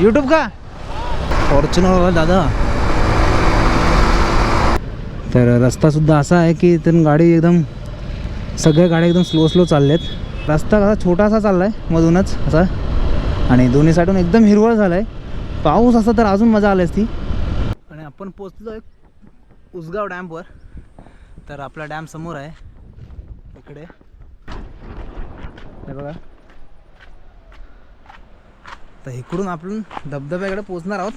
YouTube का फॉर्च्युनरवाला दादा. तर रस्तासुद्धा असा आहे की इथून गाडी एकदम सगळ्या गाड्या एकदम स्लो चालल्यात. रस्ता कसा छोटासा चालला आहे मधूनच असा आणि दोन्ही साईडून एकदम हिरवळ झाला आहे. पाऊस असा तर अजून मजा आली असती. आणि आपण पोचलो आहे उसगाव डॅमवर. तर आपला डॅम समोर आहे इकडे हे बघा. तर इकडून आपण धबधब्याकडे पोचणार आहोत.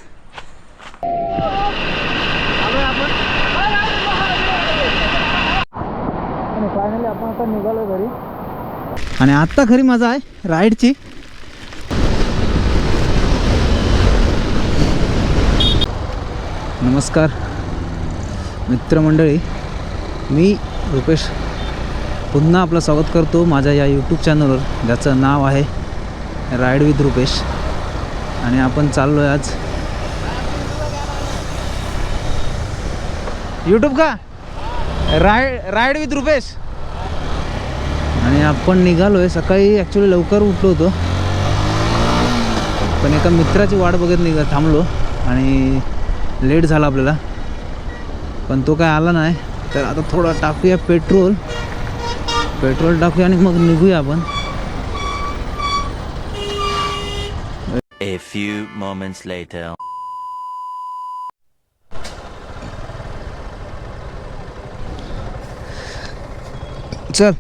फायनली आपण आता निघालो घरी. आणि आत्ता खरी मजा आहे राईडची. नमस्कार मित्रमंडळी, मी रुपेश पुन्हा आपलं स्वागत करतो माझ्या या यूट्यूब चॅनलवर ज्याचं नाव आहे राईड विथ रुपेश. आणि आपण चाललो आहे आज यूट्यूब का राईड विथ रुपेश. आणि आपण निघालो आहे सकाळी. ॲक्च्युली लवकर उठलो होतो पण एका मित्राची वाट बघत थांबलो आणि लेट झाला आपल्याला. पण तो काय आला नाही. तर आता थोडा टाकूया पेट्रोल टाकूया आणि मग निघूया आपण. A few moments later. चल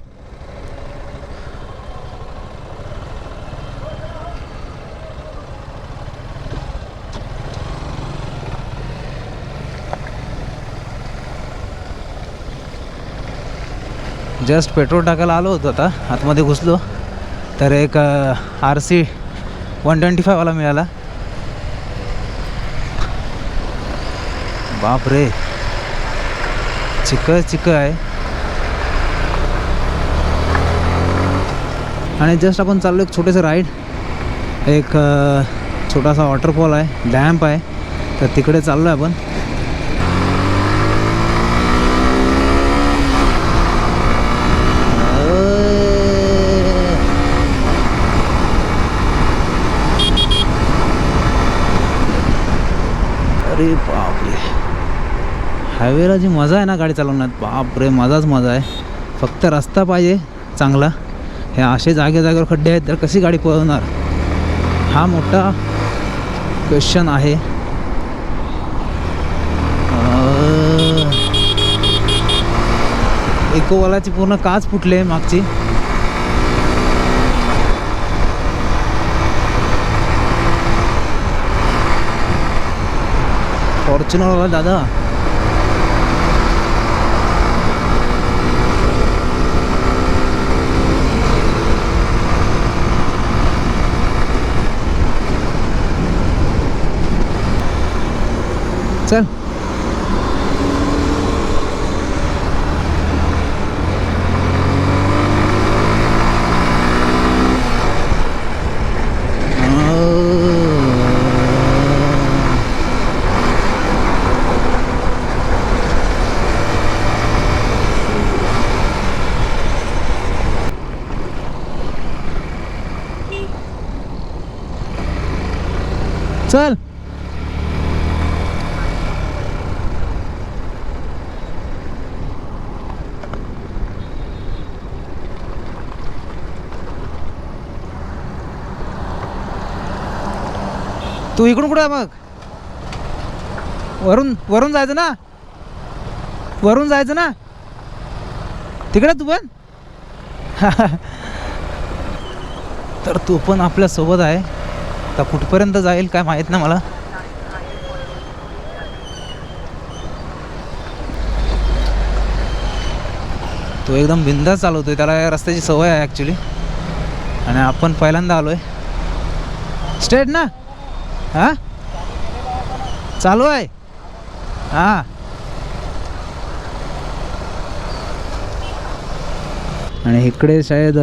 जस्ट पेट्रोल टाकायला आलो होतो. आता आतमध्ये घुसलो तर एक RC 125 वाला मिळाला. बाप रे, चिक आहे. आणि जस्ट आपण चाललो एक छोटेसे राईड. एक छोटासा वॉटरफॉल आहे, डॅम्प आहे, तर तिकडे चाललो आहे आपण. अरे बापरे, हायवेला जी मजा आहे ना गाडी चालवण्यात, बापरे मजाच मजा आहे. फक्त रस्ता पाहिजे चांगला. हे असे जागेवर खड्डे आहेत तर कशी गाडी पळवणार, हा मोठा क्वेश्चन आहे. इकोवालाची पूर्ण काच फुटले मागची. फॉर्च्युनरवाला दादा. चल चल तू इकडून कुठं आहे मग? वरून जायचं ना, वरून जायचं ना तिकडे तू पण. तर तू पण आपल्या सोबत आहे. तर कुठपर्यंत जाईल काय माहीत ना मला. तो एकदम बिंदास चालवतोय, त्याला या रस्त्याची सवय आहे ॲक्च्युली. आणि आपण पहिल्यांदा आलोय. स्ट्रेट ना, हां चालू आहे. हां आणि इकडे शायद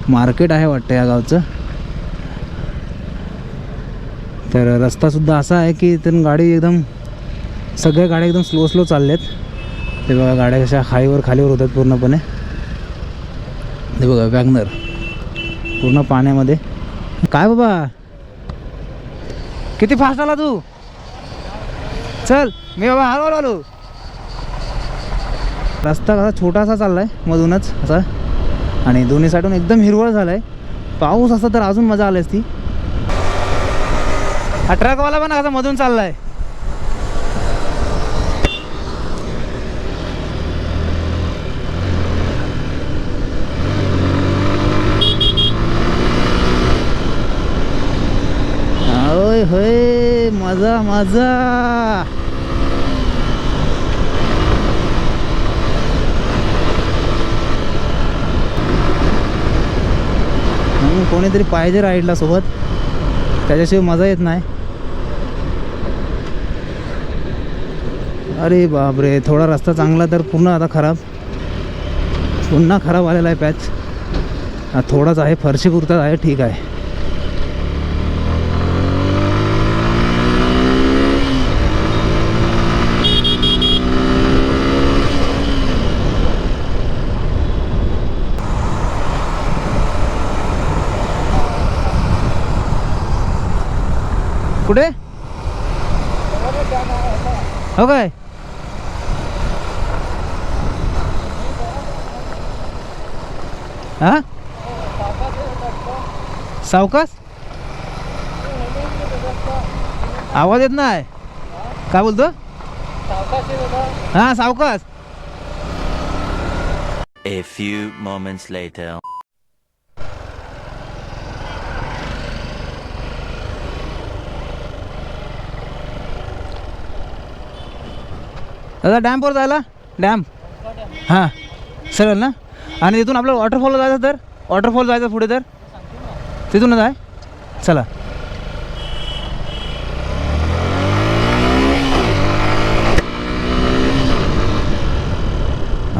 मार्केट आहे वाटतं या गावचं. तर रस्तासुद्धा असा आहे की इथून गाडी एकदम सगळ्या गाड्या एकदम स्लो चालल्यात. ते बघा गाड्या कशा खालीवर होतात पूर्णपणे. ते बघा वॅगनर पूर्ण पाण्यामध्ये. काय बाबा किती फास्ट आला तू. चल मी बाबा हळूहळू आलो. रस्ता कसा छोटासा चाललाय मधूनच असा आणि दोन्ही साईडून एकदम हिरवळ झालाय. पाऊस असता तर अजून मजा आली असती. हा ट्रकवाला पण कसा मधून चाललाय. होय होय मजा मजा. कोणीतरी पाहिजे राईडला सोबत, त्याच्याशिवाय मजा येत नाही. अरे बापरे, थोडा रस्ता चांगला तर पूर्ण आता खराब, पुन्हा खराब आलेला आहे पॅच. हा थोडाच आहे, फरशी पुरताच आहे, ठीक आहे. कुठे हो काय? हा सावकाश आवाज येत नाही. काय बोलतो? हा सावकाश. A few moments later. दादा डॅमवर जायला, डॅम हां सरळ ना. आणि तिथून आपलं वॉटरफॉलला जायचं, तर वॉटरफॉल जायचं पुढे, तर तिथूनच आहे. चला.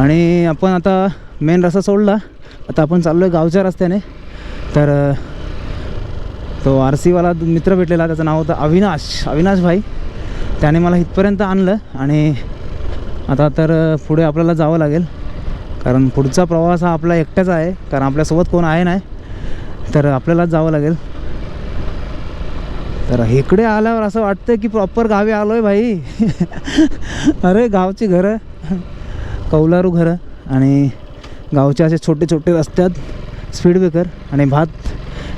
आणि आपण आता मेन रस्ता सोडला, आता आपण चाललो आहे गावच्या रस्त्याने. तर तो RC वाला मित्र भेटलेला, त्याचं नाव होतं अविनाश भाई. त्याने मला इथपर्यंत आणलं आणि आता तर पुढे आपल्याला जावं लागेल, कारण पुढचा प्रवास हा आपला एकट्याचा आहे, कारण आपल्यासोबत कोण आहे नाही, तर आपल्यालाच जावं लागेल. तर इकडे आल्यावर असं वाटतं की प्रॉपर गावी आलो आहे भाई. अरे गावची घरं, कौलारू घरं आणि गावचे असे छोटे छोटे रस्त्यात स्पीड ब्रेकर आणि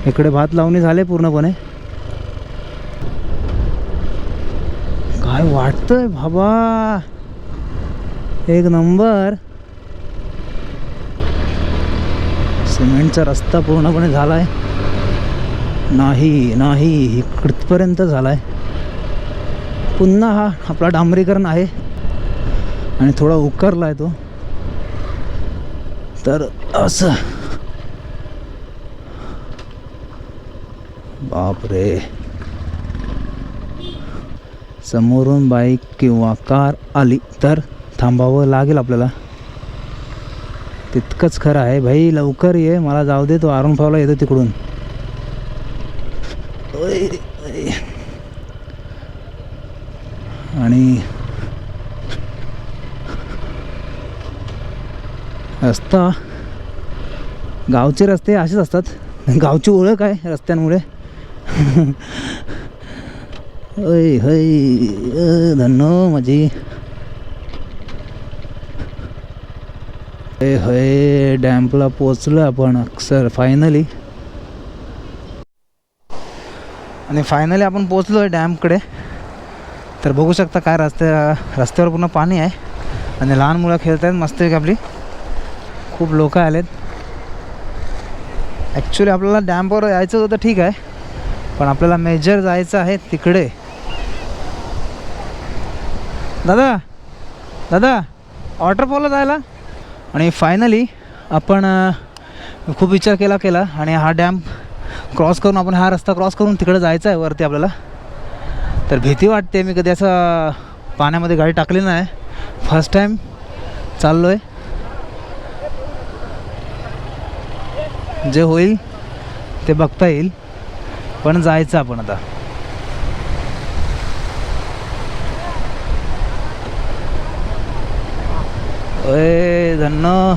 इकडे भात लावणी झाले पूर्णपणे. काय वाटतंय बाबा, एक नंबर. सिमेंटचा रस्ता पूर्णपणे झाला आहे. नाही इकडपर्यंत झाला आहे. पुन्हा हा आपला डांबरीकरण आहे आणि थोडा उकरला आहे तो. तर असं बापरे, समोरून बाईक किंवा कार आली तर थांबावं लागेल आपल्याला. तितकंच खरं आहे भाई. लवकर ये, मला जाऊ दे. तो R15 येतो तिकडून. आणि रस्ता, गावचे रस्ते असेच असतात, गावची ओळख आहे रस्त्यांमुळे. धन्नो माझी. डॅम्पला पोचलो आपण अक्षर फायनली. आणि फायनली आपण पोचलो आहे डॅमकडे. तर बघू शकता काय रस्त्यावर पूर्ण पाणी आहे आणि लहान मुलं खेळत आहेत मस्त आपली. खूप लोक आलेत. ॲक्च्युली आपल्याला डॅमवर यायचं होतं, ठीक आहे, पण आपल्याला मेजर जायचं आहे तिकडे. दादा वॉटरफॉलला जायला. आणि फायनली आपण खूप विचार केला आणि हा डॅम क्रॉस करून आपण हा रस्ता क्रॉस करून तिकडे जायचं आहे वरती आपल्याला. तर भीती वाटते, मी कधी असं पाण्यामध्ये गाडी टाकली नाही, फर्स्ट टाईम चाललो आहे. जे होईल ते बघता येईल, पण जायचं आपण आता. ओय धन्नो.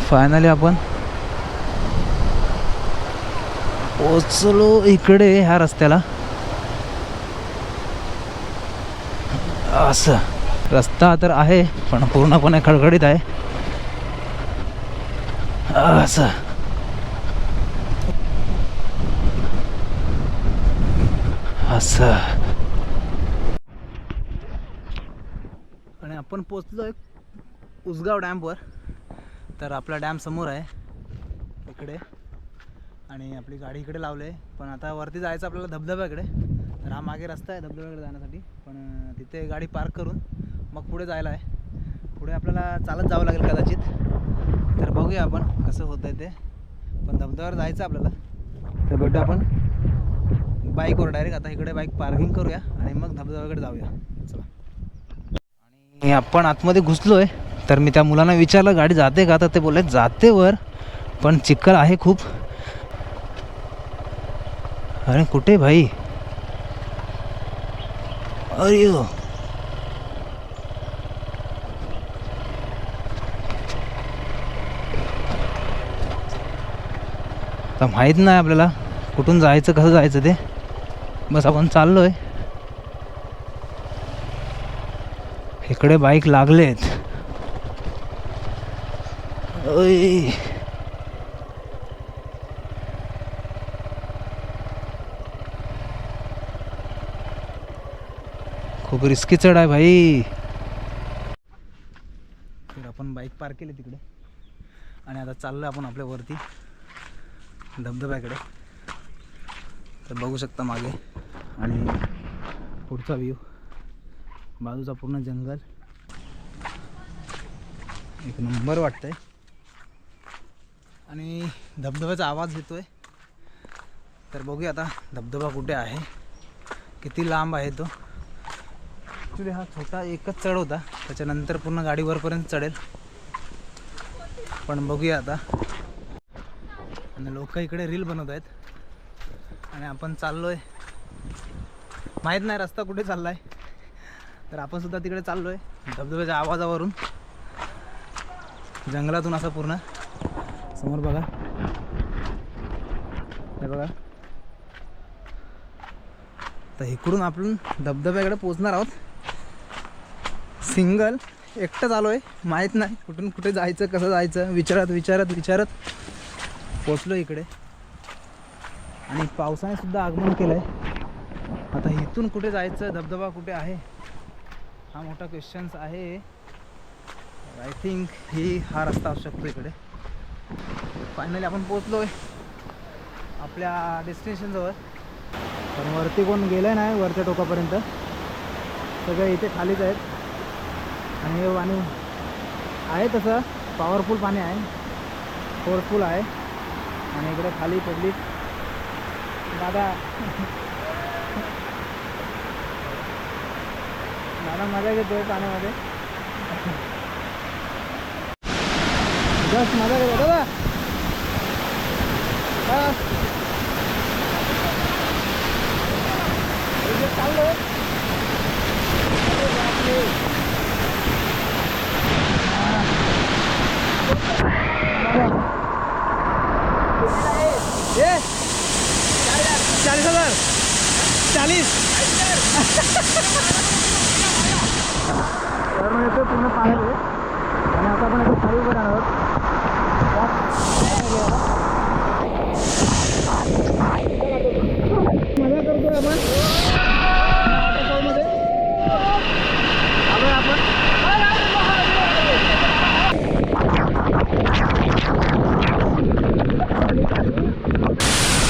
फायनली आपण पोचलो इकडे ह्या रस्त्याला. असं रस्ता तर आहे पण पूर्णपणे खडखडीत आहे. असं असं आणि आपण पोचलोय उसगाव डॅमवर. तर आपला डॅम समोर आहे इकडे आणि आपली गाडी इकडे लावली आहे. पण आता वरती जायचं आपल्याला धबधब्याकडे. तर हा मागे रस्ता आहे धबधब्याकडे जाण्यासाठी. पण तिथे गाडी पार्क करून मग पुढे जायला आहे. पुढे आपल्याला चालत जावं लागेल कदाचित. तर बघूया आपण कसं होतं आहे ते. पण धबधब्यावर जायचं आपल्याला. तर भेटू आपण बाईकवर डायरेक्ट. आता इकडे बाईक पार्किंग करूया आणि मग धबधब्याकडे जाऊया. चला. आणि आपण आतमध्ये घुसलो आहे. तर मी त्या मुलांना विचारलं गाडी जाते का. तर ते बोलले जाते वर पण चिखल आहे खूप. अरे कुठे भाई. अरे तर माहीत नाही आपल्याला कुठून जायचं कसं जायचं ते. बस आपण चाललो आहे. इकडे बाईक लागलेत. ओय खूप रिस्की चढ आहे भाई. तर आपण बाईक पार्क केली तिकडे आणि आता चाललो आपण आपल्या वरती धबधब्याकडे. तर बघू शकता मागे आणि पुढचा व्ह्यू. बाजूचा पूर्ण जंगल एक नंबर वाटतंय आणि धबधब्याचा आवाज येतोय. तर बघूया आता धबधबा कुठे आहे, किती लांब आहे तो. ॲक्च्युली हा छोटा एकच चढ होता, त्याच्यानंतर पूर्ण गाडी वरपर्यंत चढेल. पण बघूया आता. आणि लोक इकडे रील बनवत आहेत आणि आपण चाललो आहे. माहीत नाही रस्ता कुठे चालला आहे. तर आपण सुद्धा तिकडे चाललो आहे धबधब्याच्या आवाजावरून. जंगलातून असं पूर्ण समोर बघा, हे बघा. तर इकडून आपण धबधब्याकडे पोचणार आहोत. सिंगल एकटंच आलो आहे, माहीत नाही कुठून कुठे जायचं कसं जायचं. विचारत पोचलो इकडे. आणि पावसाने सुद्धा आगमन केलं आहे. आता इथून कुठे जायचं, धबधबा कुठे आहे हा मोठा क्वेश्चन्स आहे. आय थिंक हा रस्ता असू शकतो इकडे. फायनली आपण पोचलो आहे आपल्या डेस्टिनेशनजवळ. पण वरती कोण गेलं नाही वरच्या टोकापर्यंत, सगळे इथे खालीच आहेत. आणि आहे तसं पॉवरफुल पाणी आहे, फोर्सफुल आहे. आणि इकडे खाली पब्लिक दादा मजा घेतोय पाण्यामध्ये. जस्ट मजा घेतो दादा. चाललो ये 40,000 40 तर येतो पूर्ण पाण्यामध्ये. आणि आता आपण इथे खाली उभं राहणार आहोत. मजा करतोय आपण वॉटरफॉलमध्ये. आलोय आपण.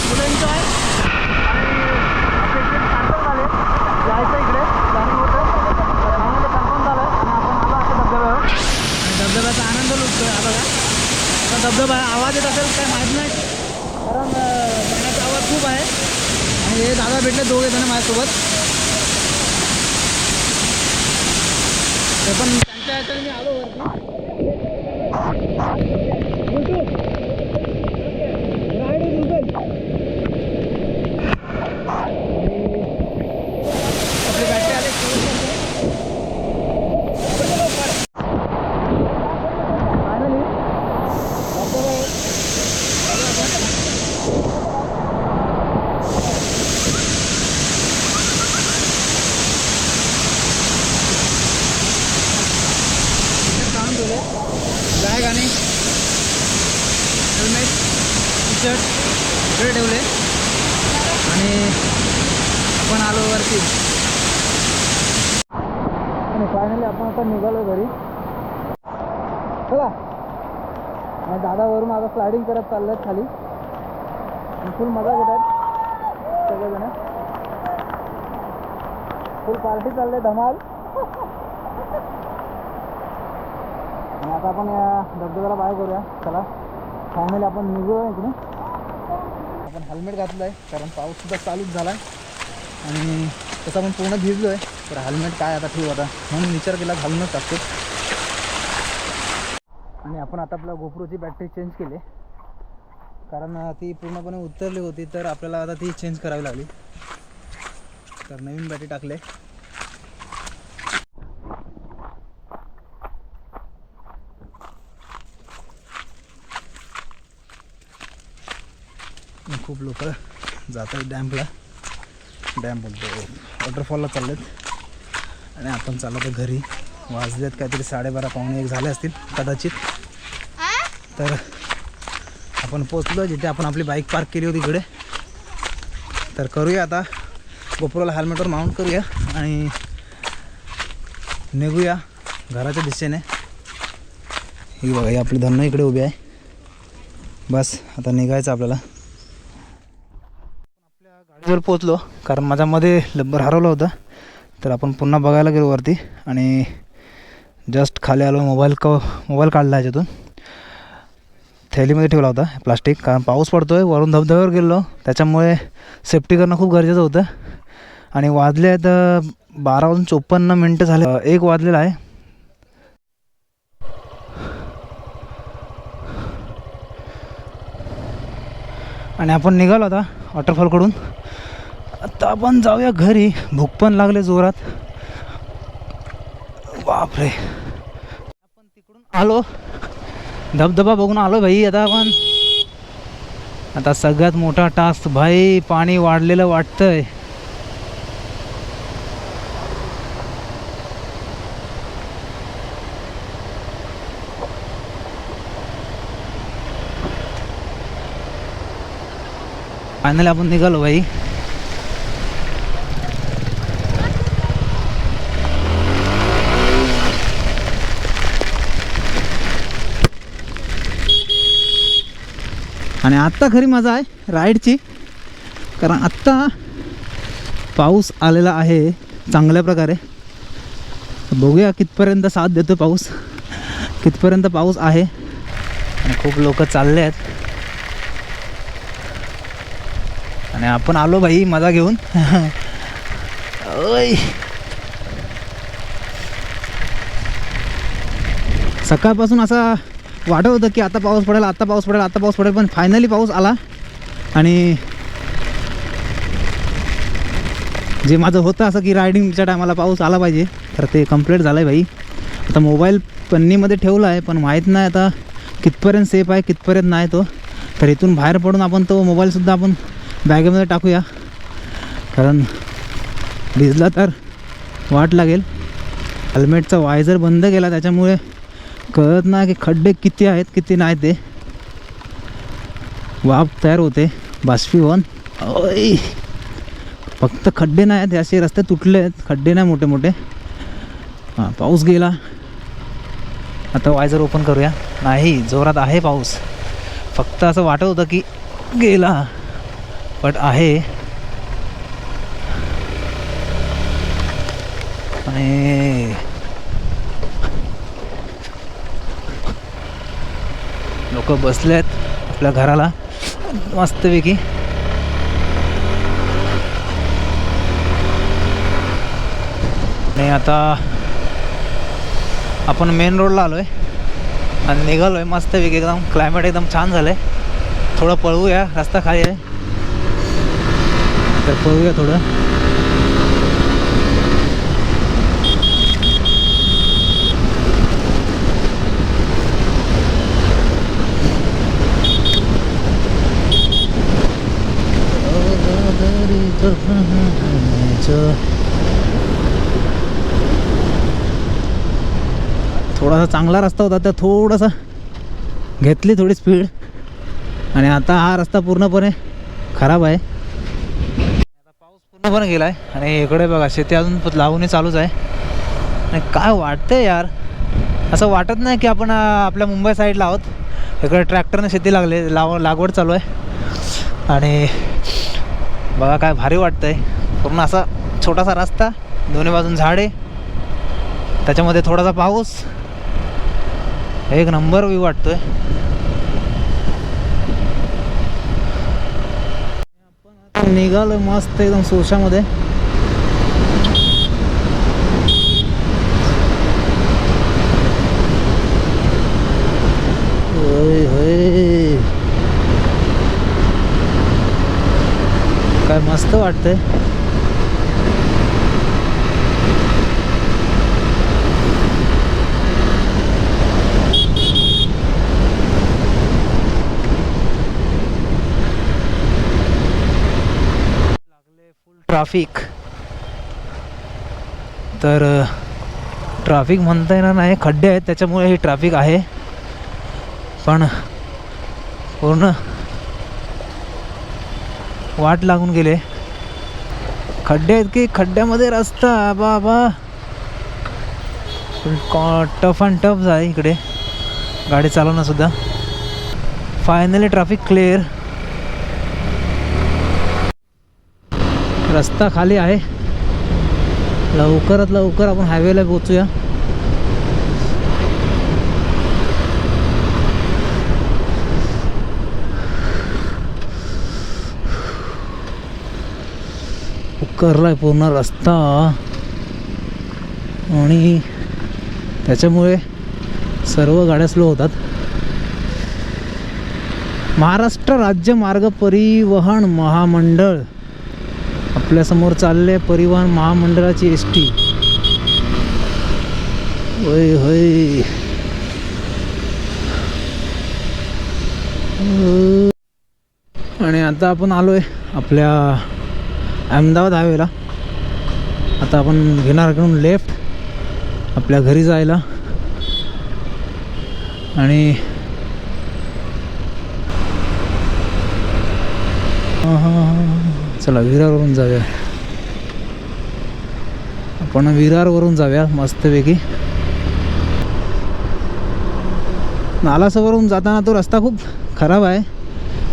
फुल एन्जॉय. आणि आपले ट्रिप कॅन्सल झाले, जायचं इकडे प्लॅनिंग होतं. फायनली कन्फर्म झालं आणि आपण आलो आता धबधब्यावर. आणि धबधब्याचा आनंद लुटतोय. हा बघा आता धबधबा आवाज येत असेल काय माहीत नाही, कारण पाण्याचा आवाज खूप आहे. आणि हे दादा भेटले दोघे जण माझ्यासोबत. ते पण त्यांच्या ह्याच्याने मी आलो वरती. आपली बॅटरी आली. फायनली ठेवले, बॅग आणि हेल्मेट, टी शर्ट इकडे ठेवले आणि आपण आलो वरती. आणि फायनली आपण आता निघालो घरी. चला. आणि दादावरून आता स्लायडिंग करत चालले आहेत खाली आणि फुल मजा घेत आहेत सगळेजण. फुल पार्टी चालले धमाल. आणि आता आपण या धबधब्याला बाय करूया. चला फायनली आपण निघूया इकडून. आपण हेल्मेट घातलं आहे कारण पाऊससुद्धा चालूच झाला आहे आणि तसं आपण पूर्ण भिजलो आहे. तर हेल्मेट काय आता ठेवू आता म्हणून विचार केला घालूनच टाकतो. आणि आपण आता आपल्या गोप्रोची बॅटरी चेंज केली कारण ती पूर्णपणे उतरली होती, तर आपल्याला आता ती चेंज करावी लागली. तर नवीन बॅटरी टाकले. खूप लोक जात आहेत डॅमला. डॅम बोलतो वॉटरफॉलला चाललेत आणि आपण चाललो तर घरी. वाजलेत काहीतरी 12:30 पावणे 1 झाले असतील कदाचित. तर आपण पोचलो जिथे आपण आपली बाईक पार्क केली होती इकडे. तर करूया आता गोप्रोला हेल्मेटवर माउंट करूया आणि निघूया घराच्या दिशेने. ही बघा ही आपली धन्नो इकडे उभी आहे. बस आता निघायचं आपल्याला. आपल्या गाडीवर पोचलो कारण माझ्यामध्ये लब्बर हरवलं होतं. तर आपण पुन्हा बघायला गेलो वरती आणि जस्ट खाली आलो. मोबाईल काढला ह्याच्यातून, थैलीमध्ये ठेवला होता प्लास्टिक. कारण पाऊस पडतो आहे, वरून धबधब्यावर गेलो त्याच्यामुळे सेफ्टी करणं खूप गरजेचं होतं. आणि वाजले आहेत 12:54 झाले. 1 वाजलेला आहे. आणि आपण निघालो आता वॉटरफॉलकडून. आता आपण जाऊया घरी. भूक पण लागले जोरात. बापरे. आपण तिकडून आलो, धबधबा बघून आलो भाई. आता सगळ्यात मोठा टास्क भाई, पाणी वाढलेलं वाटतंय. फायनली आपण निघालो भाई. आणि आत्ता खरी मजा आहे राईडची कारण आत्ता पाऊस आलेला आहे चांगल्या प्रकारे. बघूया कितपर्यंत साथ देतो पाऊस, कितपर्यंत पाऊस आहे. आणि खूप लोक चालले आहेत आणि आपण आलो भाई मजा घेऊन. ओय सकाळपासून असा वाटत होतं की आता पाऊस पडेल, आता पाऊस पडेल, आता पाऊस पडेल. पण फायनली पाऊस आला आणि जे माझं होतं असं की रायडिंगच्या टायमाला पाऊस आला पाहिजे तर ते कंप्लीट झालं आहे भाई. आता मोबाईल पन्नीमध्ये ठेवला आहे पण माहीत नाही आता कितपर्यंत सेफ आहे कितपर्यंत नाही तो. तर इथून बाहेर पडून आपण तो मोबाईलसुद्धा आपण बॅगेमध्ये टाकूया कारण भिजला तर वाट लागेल. हेल्मेटचा वायझर बंद केला त्याच्यामुळे कळत नाही की खड्डे किती आहेत किती नाही. ते वाफ तयार होते, बाष्पीभवन. ओय फक्त खड्डे नाही आहेत, असे रस्ते तुटले आहेत, खड्डे नाही मोठे मोठे. हां पाऊस गेला. आता वायझर ओपन करूया. नाही जोरात आहे पाऊस. फक्त असं वाटत होतं की गेला बट आहे. आणि लोक बसले आहेत आपल्या घराला मस्तपैकी. आणि आता आपण मेन रोडला आलो आहे आणि निघालो आहे मस्तपैकी. एकदम क्लायमेट एकदम छान झालं आहे. थोडं पळवूया, रस्ता खाली आहे तर पळवूया थोडं. थोडासा चांगला रस्ता होता तर थोडासा घेतली थोडी स्पीड आणि आता हा रस्ता पूर्णपणे खराब आहे. आता पाऊस पूर्णपणे गेला आहे आणि इकडे बघा शेती अजून लावणी चालूच आहे. आणि काय वाटतंय यार, असं वाटत नाही की आपण आपल्या मुंबई साईडला आहोत. इकडे ट्रॅक्टरने शेती लागवड चालू आहे आणि बघा काय भारी वाटतंय. पूर्ण असा छोटासा रस्ता, दोन्ही बाजून झाडे, त्याच्यामध्ये थोडासा पाऊस, एक नंबर व्ह्यू वाटतोय. आपण आता निघालो मस्त एकदम सोशामध्ये. काय मस्त वाटतंय. लागले फुल ट्रॅफिक. तर ट्रॅफिक म्हणता येणार नाही, खड्डे आहेत त्याच्यामुळे ही ट्रॅफिक आहे. पण पूर्ण वाट लागून गेले. खड्डे आहेत की खड्ड्यामध्ये रस्ता बाबा टफ अँड टफ आहे इकडे गाडी चालवणं सुद्धा. फायनली ट्रॅफिक क्लिअर, रस्ता खाली आहे. लवकरात लवकर आपण हायवेला पोहोचूया. करलाय पूर्ण रस्ता आणि त्याच्यामुळे सर्व गाड्या स्लो होतात. महाराष्ट्र राज्य मार्ग परिवहन महामंडळ आपल्यासमोर चालले. परिवहन महामंडळाची ST. होय होय. आणि आता आपण आलोय आपल्या अहमदाबाद हायवेला. आता आपण घेणार इकडून लेफ्ट आपल्या घरी जायला. आणि चला विरारवरून जाऊया. आपण विरारवरून जाऊया मस्तपैकी. नालासोवरून जाताना तो रस्ता खूप खराब आहे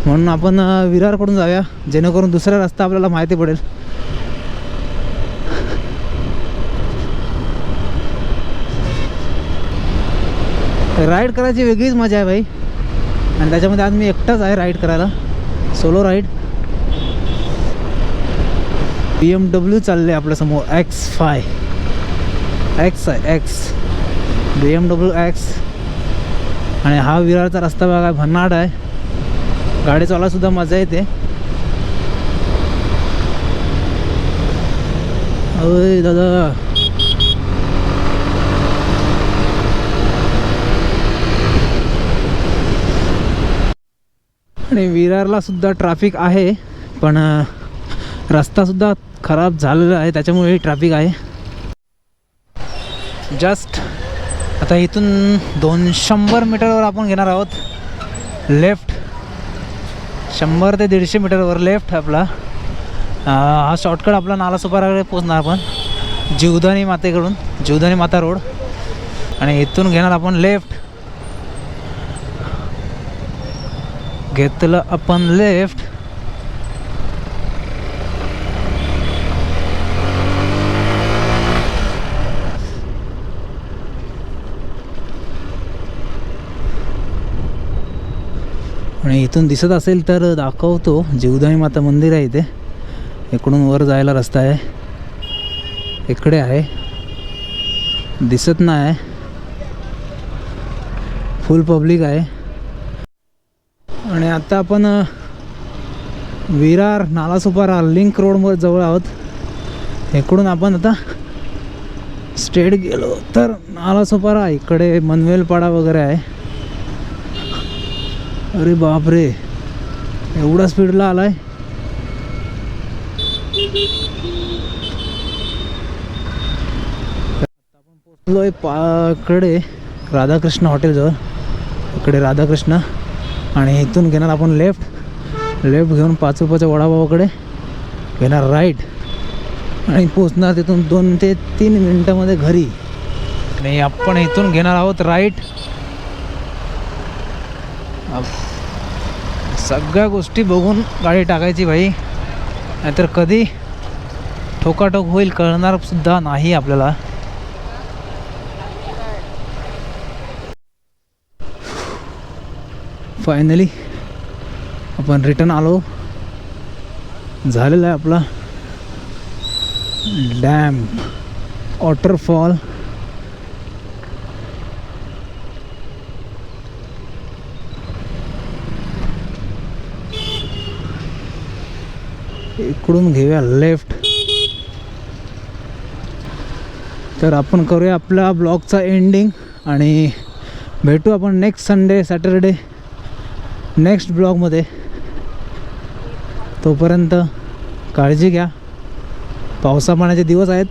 म्हणून आपण विरारकडून जाऊया, जेणेकरून दुसरा रस्ता आपल्याला माहिती पडेल. राईड करायची वेगळीच मजा आहे भाई. आणि त्याच्यामध्ये आज मी एकटाच आहे राईड करायला, सोलो राईड. BMW चालले आपल्यासमोर X5 X आहे X, BMW X. आणि हा विरारचा रस्ता बघा भन्नाट आहे, गाडी चालवायला सुद्धा मजा येते. अय दादा, आणि विरारला सुद्धा ट्रॅफिक आहे पण रस्ता सुद्धा खराब झालेला आहे त्याच्यामुळे ट्रॅफिक आहे. जस्ट आता इथून 200 मीटरवर आपण घेणार आहोत लेफ्ट. 100 ते 150 मीटरवर लेफ्ट आपला. हा शॉर्टकट आपला नालासोपाराकडे पोचणार आपण जीवदानी मातेकडून, जीवदानी माता रोड. आणि इथून घेणार आपण लेफ्ट. घेतलं आपण लेफ्ट. आणि इथून दिसत असेल तर दाखवतो, जीवदानी माता मंदिर आहे इथे. इकडून वर जायला रस्ता आहे, इकडे आहे, दिसत नाही, फुल पब्लिक आहे. आणि आता आपण विरार नालासोपारा लिंक रोडवर जवळ आहोत. इकडून आपण आता स्ट्रेट गेलो तर नालासोपारा, इकडे मनवेलपाडा वगैरे आहे. अरे बापरे, एवढा स्पीडला आलाय. आपण पोचलोय पाकडे राधाकृष्ण हॉटेलजवळ. इकडे राधाकृष्ण आणि इथून घेणार आपण लेफ्ट घेऊन 5 रुपयाच्या वडापावाकडे घेणार राईट आणि पोचणार तिथून 2 ते 3 मिनटामध्ये घरी. आणि आपण इथून घेणार आहोत राईट. सगळ्या गोष्टी बघून गाडी टाकायची भाई, नाहीतर कधी ठोकाठोक होईल कळणार सुद्धा नाही आपल्याला. फायनली आपण रिटर्न आलो. झालेला आहे आपला डॅम वॉटरफॉल. इकडून घेऊया लेफ्ट. तर आपण करूया आपल्या ब्लॉगचा एंडिंग आणि भेटू आपण नेक्स्ट संडे सॅटरडे नेक्स्ट ब्लॉगमध्ये. तोपर्यंत काळजी घ्या. पावसा पाण्याचे दिवस आहेत.